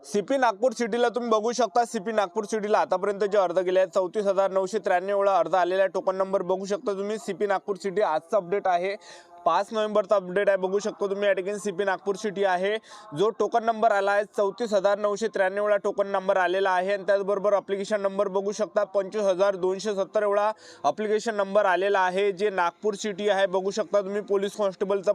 CP Nagpur सिटीला तुम्ही बघू शकता। सीपी नागपूर सिटीला आतापर्यंत जे अर्ज गेले आहेत 34,993 वेळा अर्ज आलेला आहे। टोकन नंबर बघू शकता तुम्ही। सीपी नागपूर सिटी आजचा अपडेट आहे, 5 नोव्हेंबरचा अपडेट आहे। बघू शकतो तुम्ही या ठिकाणी सीपी नागपूर सिटी आहे। जो टोकन नंबर आला आहे 34,993 वेळा टोकन नंबर आलेला आहे आणि त्याचबरोबर ॲप्लिकेशन नंबर बघू शकता 25,270 वेळा ॲप्लिकेशन नंबर आलेला आहे। जे नागपूर सिटी आहे बघू शकता तुम्ही। पोलीस कॉन्स्टेबलचं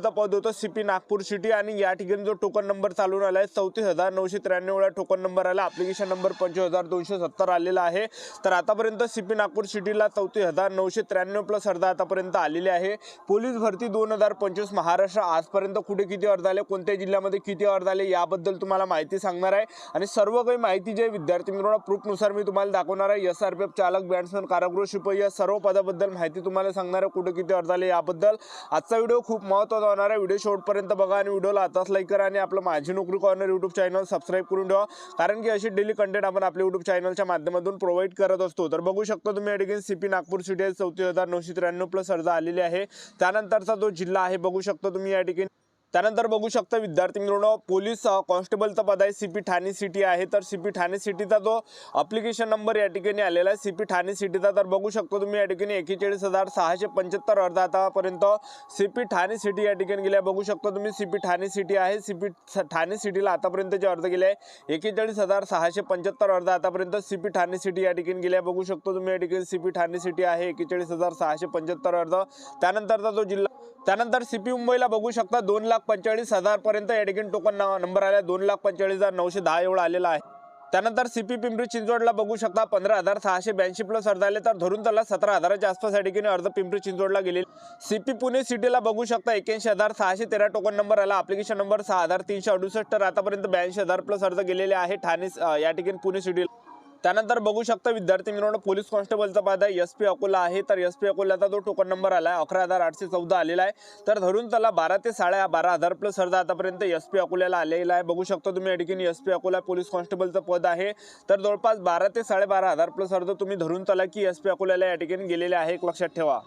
पद होतं, सीपी नागपूर सिटी आणि या ठिकाणी जो टोकन नंबर चालून आला आहे 34,993 वेळा टोकन नंबर आला। ॲप्लिकेशन नंबर 25,270 आलेला आहे। तर आतापर्यंत सीपी नागपूर सिटीला 34,993 प्लस अर्ज आतापर्यंत आलेले आहे। पोलीस भरती 2025 महाराष्ट्र आजपर्यंत कुठे किती अर्ज आले, कोणत्या जिल्ह्यामध्ये किती अर्ज आले याबद्दल तुम्हाला माहिती सांगणार आहे आणि सर्व काही माहिती जे विद्यार्थी मित्रांनो प्रूफनुसार मी तुम्हाला दाखवणार आहे। SRPF चालक, बॅट्समन, कारागृह शिपाई या सर्व पदाबद्दल माहिती तुम्हाला सांगणार आहे, कुठे किती अर्ज आले याबद्दल। आजचा व्हिडिओ खूप महत्त्वाचा होणार आहे। व्हिडिओ शेवटपर्यंत बघा आणि व्हिडिओला आताच लाईक करा आणि आपलं माझी नोकरी कॉर्नर यूट्यूब चॅनल सबस्क्राईब करून ठेवा, कारण की अशी डेली कंटेंट आपण आपल्या यूट्यूब चॅनलच्या माध्यमातून प्रोव्हाइड करत असतो। तर बघू शकता तुम्ही या ठिकाणी सीपी नागपूर सिटी 34,993 प्लस अर्ज आलेले आहे। त्यानंतरचा जो जिल्हा आहे बघू शकता तुम्ही या ठिकाणी। त्यानंतर बघू शकता विद्यार्थी मित्रांनो पोलीस कॉन्स्टेबलचा पद आहे सीपी ठाणे सिटी आहे। तर सीपी ठाणे सिटीचा जो ॲप्लिकेशन नंबर या ठिकाणी आलेला आहे सीपी ठाणे सिटीचा, तर बघू शकतो तुम्ही या ठिकाणी 41,675 अर्ज आतापर्यंत सीपी ठाणे सिटी या ठिकाणी गेले। बघू शकता तुम्ही सीपी ठाणे सिटी आहे। सीपी ठाणे सिटीला आतापर्यंत जे अर्ज गेले आहे 41,675 अर्ज आतापर्यंत सीपी ठाणे सिटी या ठिकाणी गेले। बघू शकतो तुम्ही या ठिकाणी सीपी ठाणे सिटी आहे 41,675 अर्ज। त्यानंतरचा जो जिल्हा, त्यानंतर सीपी मुंबईला बघू शकता 2,45,000 पर्यंत या ठिकाणी टोकन नंबर आला, 2,45,910 एवढा आलेला आहे। त्यानंतर सीपी पिंपरी चिंचवडला बघू शकता 15,682 प्लस अर्ज आले, तर धरून त्याला 17,000च्या आसपास या ठिकाणी अर्ज पिंपरी चिंचवडला गेले। सीपी पुणे सिटीला बघू शकता 81,613 टोकन नंबर आला, ॲप्लिकेशन नंबर 6,368, तर आतापर्यंत 82,000 प्लस अर्ज गेलेले आहे ठाणे या ठिकाणी पुणे सिटीला। त्यानंतर बघू शकता विद्यार्थी मित्रांनो पोलीस कॉन्स्टेबलचा पद आहे SP अकोला आहे। तर SP अकोल्याचा जो टोकन नंबर आला आहे 11,814 आलेला आहे, तर धरून त्याला 12 ते 12,500 प्लस अर्ज आतापर्यंत SP अकोल्याला आलेला आहे। बघू शकता तुम्ही या ठिकाणी SP अकोला पोलीस कॉन्स्टेबलचं पद आहे, तर जवळपास 12 ते 12,500 प्लस अर्ज तुम्ही धरून चला की SP अकोल्याला या ठिकाणी गेलेले आहे, एक लक्षात ठेवा।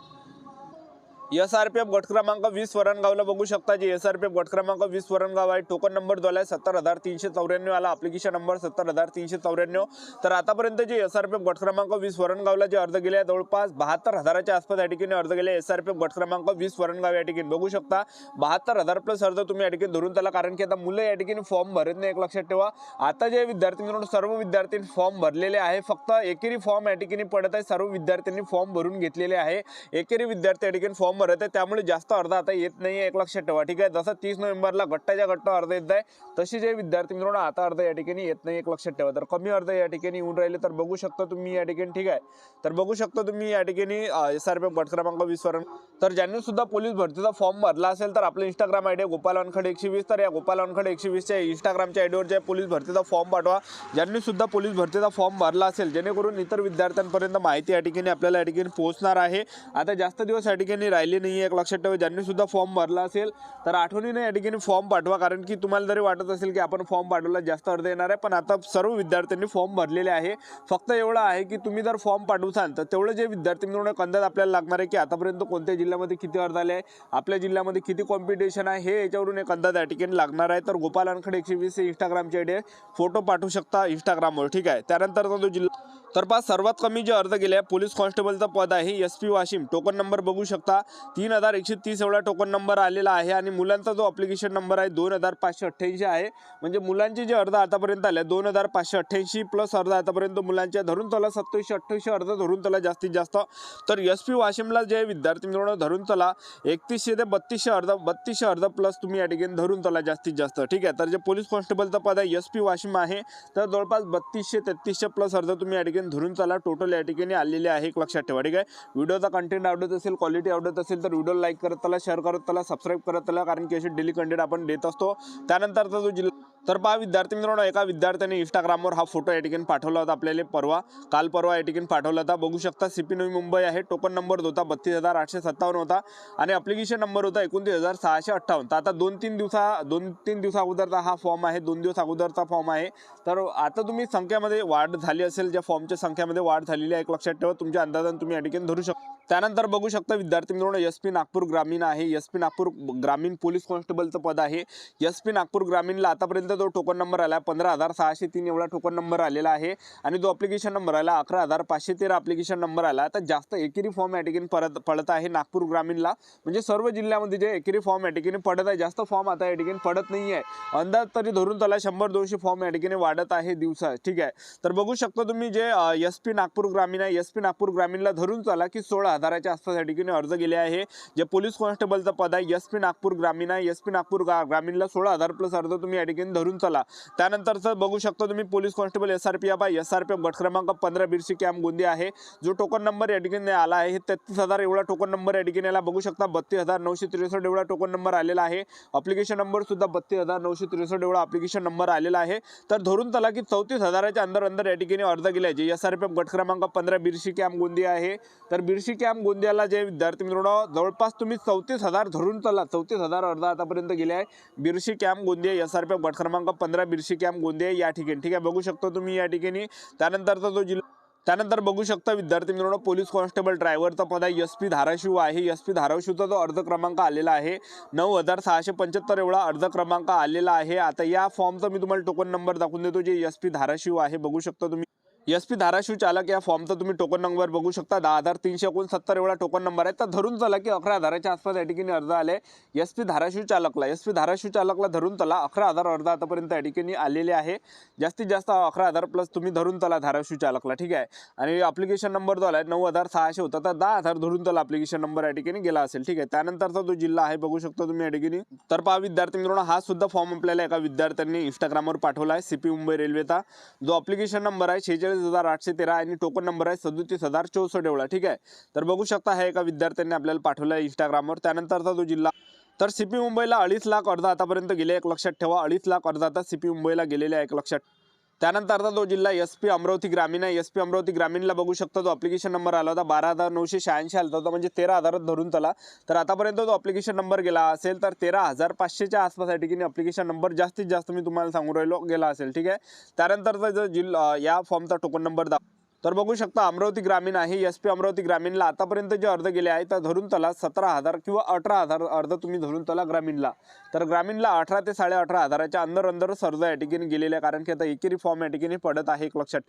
SRPF गट क्रमांक 20 वरणगावला बघू शकता जे SRPF गट क्रमांक 20 वरणगाव आहे। टोकन नंबर जो आला 70,394 आला, ॲप्लिकेशन नंबर 70,394, तर आतापर्यंत जे SRPF गट क्रमांक 20 वरणगावला जे अर्ज गेले जवळपास 72,000च्या आसपास या ठिकाणी अर्ज गेले। SRPF गट क्रमांक 20 वरणगाव या ठिकाणी बघू शकता 72,000 प्लस अर्ज तुम्ही या ठिकाणी धरून त्याला, कारण की आता मुलं या ठिकाणी फॉर्म भरत नाही, एक लक्षात ठेवा। आता जे विद्यार्थी मित्रांनो सर्व विद्यार्थी फॉर्म भरलेले आहे, फक्त एकेरी फॉर्म या ठिकाणी पडत आहे, सर्व विद्यार्थ्यांनी फॉर्म भरून घेतलेले आहे। एकेरी विद्यार्थी या ठिकाणी फॉर्म भरत आहे, त्यामुळे जास्त अर्ज आता येत नाही, एक लक्षात ठेवा, ठीक आहे। जसं 30 नोव्हेंबरला गट्टाच्या गट्टा अर्ज येत आहे, तशी जे विद्यार्थी मित्रांनो आता अर्ज या ठिकाणी येत नाही, एक लक्षात ठेवा। तर कमी अर्ज या ठिकाणी येऊन राहिले, तर बघू शकता तुम्ही या ठिकाणी, ठीक आहे। तर बघू शकता तुम्ही या ठिकाणी SRPF गट क्रमांक 20 वरून, तर ज्यांनी सुद्धा पोलीस भरतीचा फॉर्म भरला असेल तर आपलं इंस्टाग्राम आयडी गोपाल वानखडे 120, तर या गोपाल वानखडे 120च्या इंस्टाग्रामच्या आयडीवर जे पोलीस भरतीचा फॉर्म पाठवा, ज्यांनी सुद्धा पोलीस भरतीचा फॉर्म भरला असेल, जेणेकरून इतर विद्यार्थ्यांपर्यंत माहिती या ठिकाणी आपल्याला या ठिकाणी पोहोचणार आहे। आता जास्त दिवस या ठिकाणी राहिले नाही, एक लक्षात ठेवा। ज्यांनी सुद्धा फॉर्म भरला असेल तर आठवणीने या ठिकाणी फॉर्म पाठवा, कारण की तुम्हाला जरी वाटत असेल की आपण फॉर्म पाठवला जास्त अर्ज येणार आहे, पण आता सर्व विद्यार्थ्यांनी फॉर्म भरलेले आहे। फक्त एवढं आहे की तुम्ही जर फॉर्म पाठवसाल तर तेवढं जे विद्यार्थी मिळून एक अंदाज आपल्याला लागणार आहे की आतापर्यंत कोणत्या जिल्ह्यामध्ये किती अर्ज आले आहे, आपल्या जिल्ह्यामध्ये किती कॉम्पिटिशन आहे, हे याच्यावरून एक अंदाज या ठिकाणी लागणार आहे। तर गोपाल वानखडे 120 इंस्टाग्रामची आयडी आहे, फोटो पाठवू शकता इंस्टाग्रामवर, ठीक आहे। त्यानंतरचा जो जिल्हा, तर पहा सर्वात कमी जे अर्ज गेले पोलीस कॉन्स्टेबलचं पद आहे SP वाशिम, टोकन नंबर बघू शकता 3,130 एवढा टोकन नंबर आलेला आहे आणि मुलांचा जो ॲप्लिकेशन नंबर आहे 2,588 आहे। म्हणजे मुलांचे जे अर्ज आतापर्यंत आले 2,588 प्लस अर्ज आतापर्यंत मुलांच्या धरून चला 27-28 अर्ज धरून चला जास्तीत जास्त। तर SP वाशिमला जे विद्यार्थी मिळून धरून चला 3100 ते 3200 अर्ज प्लस तुम्ही या ठिकाणी धरून चला जास्तीत जास्त, ठीक आहे। तर जे पोलीस कॉन्स्टेबलचं पद आहे SP वाशिम आहे, तर जवळपास 3200-3300 प्लस अर्ज तुम्ही या ठिकाणी धरून चला टोटल या ठिकाणी आलेले आहे, एक लक्षात ठेवा, ठीक आहे। व्हिडिओचा कंटेंट आवडत असेल, क्वालिटी आवडत असेल तर व्हिडिओ लाईक करत चला, शेअर करत चला, सबस्क्राईब करत चला, कारण की अशी डेली कंटेंट आपण देत असतो। त्यानंतरचा जो जिल्हा, तर पहा विद्यार्थी मित्रांनो एका विद्यार्थ्याने इंस्टाग्रामवर हा फोटो या ठिकाणी पाठवला होता आपल्याला काल परवा या ठिकाणी पाठवला होता। बघू शकता CP नवी मुंबई आहे, टोकन नंबर होता 32,857 होता आणि ॲप्लिकेशन नंबर होता 29,658। तर आता 2-3 दिवसा अगोदरचा हा फॉर्म आहे, 2 दिवस अगोदरचा फॉर्म आहे। तर आता तुम्ही संख्येमध्ये वाढ झाली असेल, ज्या फॉर्मच्या संख्येमध्ये वाढ झालेली आहे, एक लक्षात ठेवा, तुमच्या अंदाजाने तुम्ही या ठिकाणी धरू शकता। त्यानंतर बघू शकता विद्यार्थी मित्रांनो SP नागपूर ग्रामीण आहे, SP नागपूर ग्रामीण पोलीस कॉन्स्टेबलचं पद आहे. SP नागपूर ग्रामीणला आतापर्यंत जो टोकन नंबर आला 15,603 एवढा टोकन नंबर आलेला आहे आणि जो अप्लिकेशन नंबर आला 11,513 अप्लिकेशन नंबर आला. तर जास्त एकेरी फॉर्म या ठिकाणी पडत आहे नागपूर ग्रामीणला, म्हणजे सर्व जिल्ह्यामध्ये जे एकेरी फॉर्म या ठिकाणी पडत आहे, जास्त फॉर्म आता या ठिकाणी पडत नाही आहे. अंदाज तरी धरून त्याला 100-200 फॉर्म या ठिकाणी वाढत आहे दिवसा. ठीक आहे, तर बघू शकता तुम्ही जे SP नागपूर ग्रामीण आहे, SP नागपूर ग्रामीणला धरून चला की 16,000च्या आसपास या ठिकाणी अर्ज गेले आहे. जे पोलीस कॉन्स्टेबलचं पद आहे SP नागपूर ग्रामीण आहे, SP नागपूर ग्रामीणला 16,000 प्लस अर्ज तुम्ही या ठिकाणी धरून चला. त्यानंतरचं बघू शकता तुम्ही पोलीस कॉन्स्टेबल SRPF गट क्रमांक 15 बिरशी कॅम्प गोंदिया आहे. जो टोकन नंबर या ठिकाणी आला आहे 33,000 एवढा टोकन नंबर या ठिकाणी आला. बघू शकता 32,963 एवढा टोकन नंबर आलेला आहे. अप्लिकेशन नंबर सुद्धा 32,963 एवढा अप्लिकेशन नंबर आलेला आहे. तर धरून चला की 34,000च्या अंदर या ठिकाणी अर्ज गेले. जे SRPF गट क्रमांक 15 बिरशी कॅम्प गोंदिया आहे. तर बिरशी कॅम्प गोंदियाला जे विद्यार्थी मित्रांनो जवळपास तुम्ही 34,000 धरून चला, 34,000 अर्ज आतापर्यंत गेले आहे. बिरशी कॅम्प गोंदिया SRPF गट क्रमांक 15 बिरशी कॅम्प गोंदिया या ठिकाणी. ठीक आहे, बघू शकतो तुम्ही या ठिकाणी. त्यानंतरचा जो जिल्हा त्यानंतर बघू शकता विद्यार्थी मित्रांनो पोलीस कॉन्स्टेबल ड्रायव्हरचा पद आहे SP धाराशिव आहे. SP धाराशिवचा जो अर्ज क्रमांक आलेला आहे 9,675 एवढा अर्ज क्रमांक आलेला आहे. आता या फॉर्मचा मी तुम्हाला टोकन नंबर दाखवून देतो. जे SP धाराशिव आहे, बघू शकता तुम्ही SP धाराशिव चालक या फॉर्मचा तुम्ही टोकन नंबर बघू शकता 10,369 एवढा टोकन नंबर आहे. तर धरून चला की 11,000च्या आसपास या ठिकाणी अर्ज आले SP धाराशिव चालकला धरून चला 11,000 अर्ज आतापर्यंत या ठिकाणी आलेले आहे. जास्तीत जास्त 11,000 प्लस तुम्ही धरून चला धाराशिव चालकला. ठीक आहे, आणि अप्लिकेशन नंबर जो आला 9,600 होता, तर 10,000 धरून चला अप्लिकेशन नंबर या ठिकाणी गेला असेल. ठीक आहे, त्यानंतरचा जो जिल्हा आहे बघू शकता तुम्ही या ठिकाणी. तर पहा विद्यार्थी मित्रांनो हा सुद्धा फॉर्म आपल्याला एका विद्यार्थ्यांनी इंस्टाग्रामवर पाठवला आहे. CP मुंबई रेल्वेचा जो अप्लिकेशन नंबर आहे 46,813 आणि टोकन नंबर आहे 37,064 एवढा. ठीक आहे, तर बघू शकता हा एका विद्यार्थ्यांनी आपल्याला पाठवला आहे इंस्टाग्रामवर. त्यानंतरचा जो जिल्हा तर CP मुंबईला 2.5 लाख अर्ज आतापर्यंत गेले. एक लक्षात ठेवा 2.5 लाख अर्ज आता CP मुंबईला गेलेले आहे, एक लक्षात. त्यानंतरचा जो जिल्हा SP अमरावती ग्रामीण आहे. SP अमरावती ग्रामीणला बघू शकता जो अप्लिकेशन नंबर आला होता 12,986 आला होता, म्हणजे 13,000 धरून चला. तर आतापर्यंत जो अप्लिकेशन नंबर गेला असेल तर 13,500च्या आसपास या ठिकाणी अप्लिकेशन नंबर जास्तीत जास्त मी तुम्हाला सांगू राहिलो गेला असेल. ठीक आहे, त्यानंतरचा जो जिल्हा या फॉर्मचा टोकन नंबर तर बघू शकता अमरावती ग्रामीण आहे. SP अमरावती ग्रामीणला आतापर्यंत जे अर्ज गेले आहेत तर धरून चला 17,000 किंवा 18,000 अर्ज तुम्ही धरून चला ग्रामीणला. तर ग्रामीणला 18 ते 18,500च्या अंदरच अर्ज या ठिकाणी गेलेले आहे, कारण की आता एकेरी फॉर्म या ठिकाणी पडत आहे, एक लक्षात.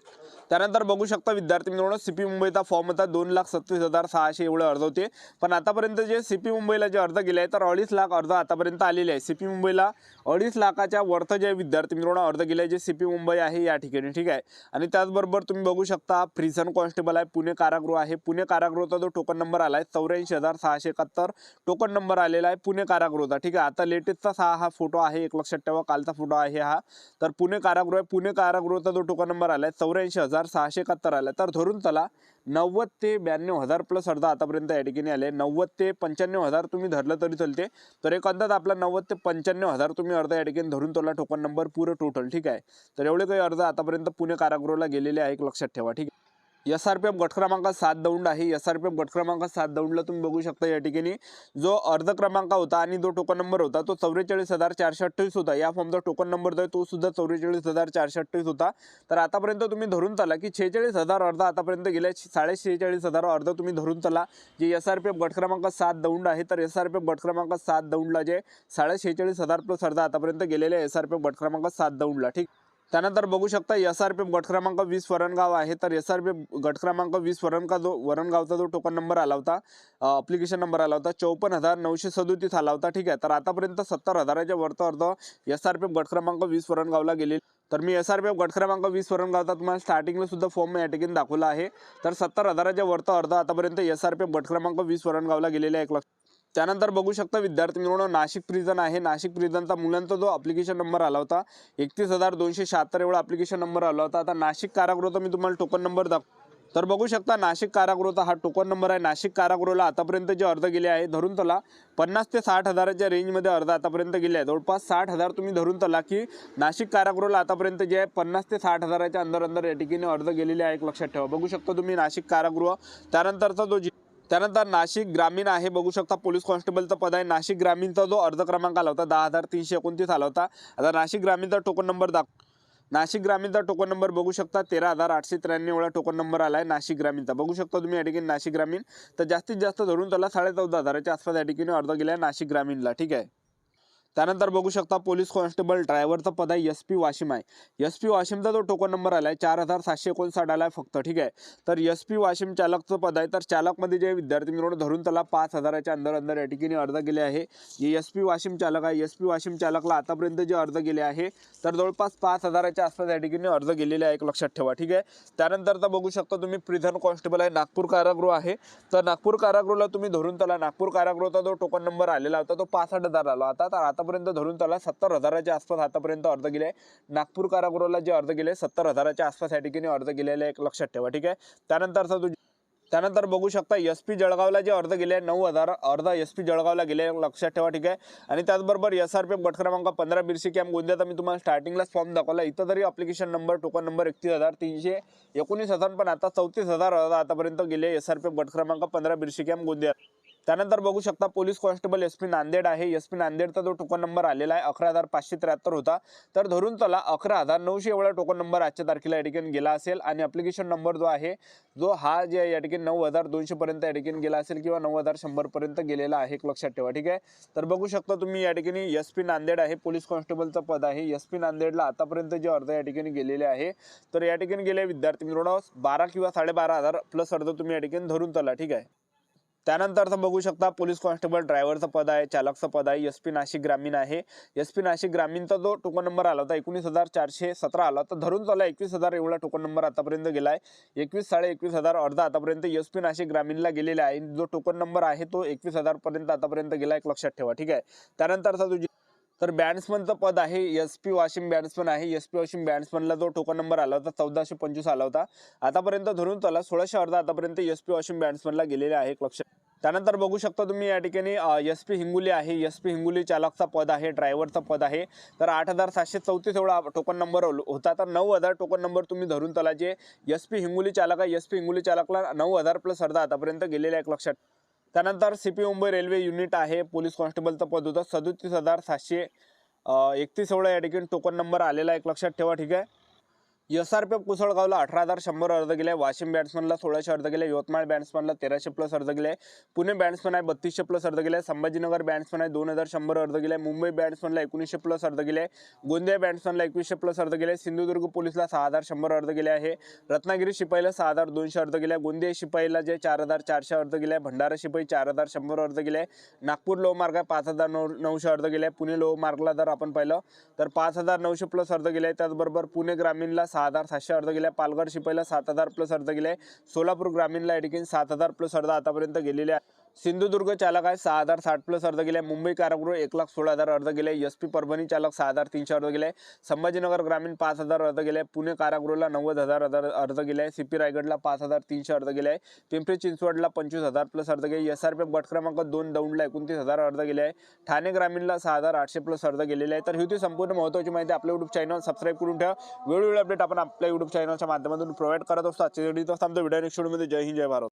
त्यानंतर बघू शकता विद्यार्थी मित्रांनो CP मुंबईचा फॉर्म होता 2,27,600 एवढे अर्ज होते. पण आतापर्यंत जे CP मुंबईला जे अर्ज गेले आहेत तर 2.5 लाख अर्ज आतापर्यंत आलेले आहे. CP मुंबईला 2.5 लाखाच्या वरत जे विद्यार्थी मित्रांनो अर्ज गेले जे CP मुंबई आहे या ठिकाणी. ठीक आहे, आणि त्याचबरोबर तुम्ही बघू शकता प्रिझन कॉन्स्टेबल आहे, पुणे कारागृह आहे. पुणे कारागृहाचा जो टोकन नंबर आला आहे 84,671 टोकन नंबर आलेला आहे पुणे कारागृहाचा. ठीक आहे, आता लेटेस्टचा हा फोटो आहे, एक लक्षात ठेवा, कालचा फोटो आहे हा. तर पुणे कारागृहाचा जो टोकन नंबर आला आहे 84,671 आला. तर धरून चला 90 ते 92,000 प्लस अर्ज आतापर्यंत या ठिकाणी आले. 90 ते 95,000 तुम्ही धरलं तरी चालते. तर एक अंदाज आपला 90 ते 95,000 तुम्ही अर्ज या ठिकाणी धरून तोला टोकन नंबर पुरं टोटल. ठीक आहे, तर एवढे काही अर्ज आतापर्यंत पुणे कारागृहाला गेलेले आहे, एक लक्षात ठेवा. ठीक आहे, SRPF गट क्रमांक 7 दौंड आहे. SRPF गट क्रमांक 7 दौंडला तुम्ही बघू शकता या ठिकाणी जो अर्ज क्रमांक होता आणि जो टोकन नंबर होता तो 44,428 होता. या फॉर्मचा टोकन नंबर जो आहे तो सुद्धा 44,428 होता. तर आतापर्यंत तुम्ही धरून चला की 46,000 अर्ज आतापर्यंत गेले. 46,500 अर्ज तुम्ही धरून चला. जे SRPF गट क्रमांक 7 दौंड आहे, तर SRPF गट क्रमांक 7 दौंडला जे 46,500 प्लस अर्ज आतापर्यंत गेलेले SRPF गट क्रमांक 7 दौंडला. ठीक, त्यानंतर बघू शकता SRPF गट क्रमांक 20 वरणगाव आहे. तर SRPF गट क्रमांक 20 वरणगावचा जो टोकन नंबर आला होता अप्लिकेशन नंबर आला होता 54,937 आला होता. ठीक आहे, तर आतापर्यंत 70,000च्या वरचा अर्ज SRPF गट क्रमांक 20 वरणगावला गेले. तर मी SRPF गट क्रमांक 20 वरणगावचा तुम्हाला स्टार्टिंगला सुद्धा फॉर्म या ठिकाणी दाखवला आहे. तर 70,000च्या वरचा अर्ज आतापर्यंत SRPF गट क्रमांक 20 वरणगावला गेलेले आहे, एक लक्षात. त्यानंतर बघू शकता विद्यार्थी मित्रांनो नाशिक प्रिझन आहे. नाशिक प्रिझनचा मुलांचा जो अप्लिकेशन नंबर आला होता 31,276 एवढा अप्लिकेशन नंबर आला होता. आता नाशिक कारागृहाचा मी तुम्हाला टोकन नंबर तर बघू शकता नाशिक कारागृहाचा हा टोकन नंबर आहे. नाशिक कारागृहाला आतापर्यंत जे अर्ज गेले आहे धरून चला 50 ते 60,000च्या रेंजमध्ये अर्ज आतापर्यंत गेले आहे. जवळपास 60,000 तुम्ही धरून चला की नाशिक कारागृहाला आतापर्यंत जे आहे 50 ते 60,000च्या अंदर या ठिकाणी अर्ज गेलेले आहे, एक लक्षात ठेवा. बघू शकता तुम्ही नाशिक कारागृह. त्यानंतर नाशिक ग्रामीण आहे. बघू शकता पोलीस कॉन्स्टेबलचा पद आहे. नाशिक ग्रामीणचा जो अर्ज क्रमांक आला होता 10,329 आला होता. आता नाशिक ग्रामीणचा टोकन नंबर नाशिक ग्रामीणचा टोकन नंबर बघू शकता 13,893 एवढा टोकन नंबर आलाय नाशिक ग्रामीणचा. बघू शकता तुम्ही या ठिकाणी नाशिक ग्रामीण. तर जास्तीत जास्त धरून त्याला 14,500 आसपास या ठिकाणी अर्ज गेलाय नाशिक ग्रामीणला. ठीक आहे. त्यानंतर बघू शकता पोलीस कॉन्स्टेबल ड्रायव्हरचा पद आहे SP वाशिम आहे. SP वाशिमचा जो टोकन नंबर आलाय 4,759 आलाय फक्त. ठीक आहे. तर SP वाशिम चालकचं पद आहे. तर चालकमध्ये जे विद्यार्थी मिळून धरून त्याला 5,000च्या अंदर या ठिकाणी अर्ज गेले आहे. हे SP वाशिम चालक आहे. SP वाशिम चालकला आतापर्यंत जे अर्ज गेले आहे तर जवळपास 5,000च्या आसपास या ठिकाणी अर्ज गेलेले आहे. एक लक्षात ठेवा. ठीक आहे. त्यानंतर बघू शकता तुम्ही प्रिझन कॉन्स्टेबल आहे नागपूर कारागृह आहे. तर नागपूर कारागृहाला तुम्ही धरून त्याला नागपूर कारागृहाचा जो टोकन नंबर आलेला होता तो 65,000 आला होता. तर आतापर्यंत धरून त्याला 70,000च्या आसपास आतापर्यंत अर्ज गेले. नागपूर कारागृहाला जे अर्ज गेले 70,000च्या आसपास या ठिकाणी अर्ज गेलेले एक लक्षात ठेवा. ठीक आहे. त्यानंतर बघू शकता SP जळगावला जे अर्ज गेले 9,000 अर्ज SP जळगावला गेले लक्षात ठेवा. ठीक आहे. आणि त्याचबरोबर SRPF गट क्रमांक 15 बिरशी कॅम्प गोंदियाचा मी तुम्हाला स्टार्टिंगलाच फॉर्म दाखवला. इथं तरी अप्लिकेशन नंबर टोकन नंबर 31,319 पण आता 34,000 अर्ज आतापर्यंत गेले SRPF गट क्रमांक 15 बिरशी कॅम्प गोंदिया. त्यानंतर बघू शकता पोलीस कॉन्स्टेबल SP नांदेड आहे. SP नांदेडचा जो टोकन नंबर आलेला आहे 11,573 होता. तर धरून त्याला 11,900 एवढा टोकन नंबर आजच्या तारखेला या ठिकाणी गेला असेल. आणि ॲप्लिकेशन नंबर जो आहे जो हा जे या ठिकाणी 9,200 पर्यंत या ठिकाणी गेला असेल किंवा 9,100 पर्यंत गेलेला आहे एक लक्षात ठेवा. ठीक आहे. तर बघू शकता तुम्ही या ठिकाणी SP नांदेड आहे पोलीस कॉन्स्टेबलचं पद आहे. SP नांदेडला आतापर्यंत जे अर्ज या ठिकाणी गेलेले आहे तर या ठिकाणी गेले विद्यार्थी मिळून 12 किंवा 12,500 प्लस अर्ज तुम्ही या ठिकाणी धरून त्याला. ठीक आहे. त्यानंतर बघू शकता पोलीस कॉन्स्टेबल ड्रायव्हरचं पद आहे चालकचं पद आहे SP नाशिक ग्रामीण आहे. SP नाशिक ग्रामीणचा जो टोकन नंबर आला होता 19,417 आला तर धरून त्याला 21,000 एवढा टोकन नंबर आतापर्यंत गेला आहे. 21,000 अर्ज आतापर्यंत SP नाशिक ग्रामीणला गेलेला आहे. जो टोकन नंबर आहे तो 21,000 पर्यंत आतापर्यंत गेला एक लक्षात ठेवा. ठीक आहे. त्यानंतरचा तर बॅट्समनचं पद आहे SP वाशिम बॅट्समन आहे. SP वाशिम बॅट्समनला जो टोकन नंबर आला होता 1425 आला होता. आतापर्यंत धरून त्याला 1,600 अर्ज आतापर्यंत SP वाशिम बॅट्समनला गेलेले आहे एक लक्षात. त्यानंतर बघू शकता तुम्ही या ठिकाणी SP हिंगोली आहे. SP हिंगोली चालकचा पद आहे ड्रायव्हरचा पद आहे. तर 8,734 एवढा टोकन नंबर होता. तर 9,000 टोकन नंबर तुम्ही धरून त्याला जे SP हिंगोली चालक आहे SP हिंगोली चालकला 9,000 प्लस अर्ज आतापर्यंत गेलेले आहे एक लक्षात. त्यानंतर CP मुंबई रेल्वे युनिट आहे पोलीस कॉन्स्टेबलचं पद होतं 37,731 एवढा या ठिकाणी टोकन नंबर आलेला एक लक्षात ठेवा. ठीक आहे. SRPF कुसळगावला 18,100 अर्ज गेले. वाशिम बॅट्समनला 1,600 अर्ज गेले. यवतमाळ बॅट्समनला 1,300 प्लस अर्ज गेले. पुणे बॅट्समन आहे 3,200 प्लस अर्ज गेले. संभाजीनगर बॅट्समन आहे 2,100 अर्ज गेले. मुंबई बॅट्समनला 1,900 प्लस अर्ज गेले. गोंदिया बॅट्समनला 2,100 प्लस अर्ज गेले. सिंधुदुर्ग पोलीसला 6,100 अर्ज गेले आहे. रत्नागिरी शिपाईला 6,200 अर्ज गेले. गोंदिया शिपाईला जे 4,400 अर्ज गेले. भंडारा शिपाई 4,100 अर्ज गेले. नागपूर लोहमार्ग 5,900 अर्ज गेले. पुणे लोहमार्गला जर आपण पाहिलं तर 5,900 प्लस अर्ज गेले. त्याचबरोबर पुणे ग्रामीणला 6,700 अर्ज गेले. पालघर शिपाईला 7,000 प्लस अर्ज गेले. सोलापूर ग्रामीणला या ठिकाणी 7,000 प्लस अर्ज आतापर्यंत गेलेले आहे. सिंधुदुर्ग चालक आहे 6,060 प्लस अर्ज गेले. मुंबई कारागृह 1,16,000 अर्ज गेले. SP परभणी चालक 6,300 अर्ज गेले. संभाजीनगर ग्रामीण 5,000 अर्ज गेले. पुणे कारागृहला 90,000 अर्ज गेले. CP रायगडला 5,300 अर्ज गेले. पिंपरी चिंचवडला 25,000 प्लस अर्ज गेले. SRPF गट क्रमांक 2 दौंडला 29,000 अर्ज गेले आहे. ठाणे ग्रामीणला 6,800 प्लस अर्ज गेलेले आहे. तर ही होती संपूर्ण महत्त्वाची माहिती. आपल्या YouTube चॅनल सबस्क्राईब करून ठेवा. वेळोवेळी अपडेट आपण आपल्या YouTube चॅनलच्या माध्यमातून प्रोव्हाइड करत असतो. आजच्या व्हिडिओ थांबतो. व्हिडिओ नेक्स्ट व्हिडिओमध्ये. जय हिंद जय भारत.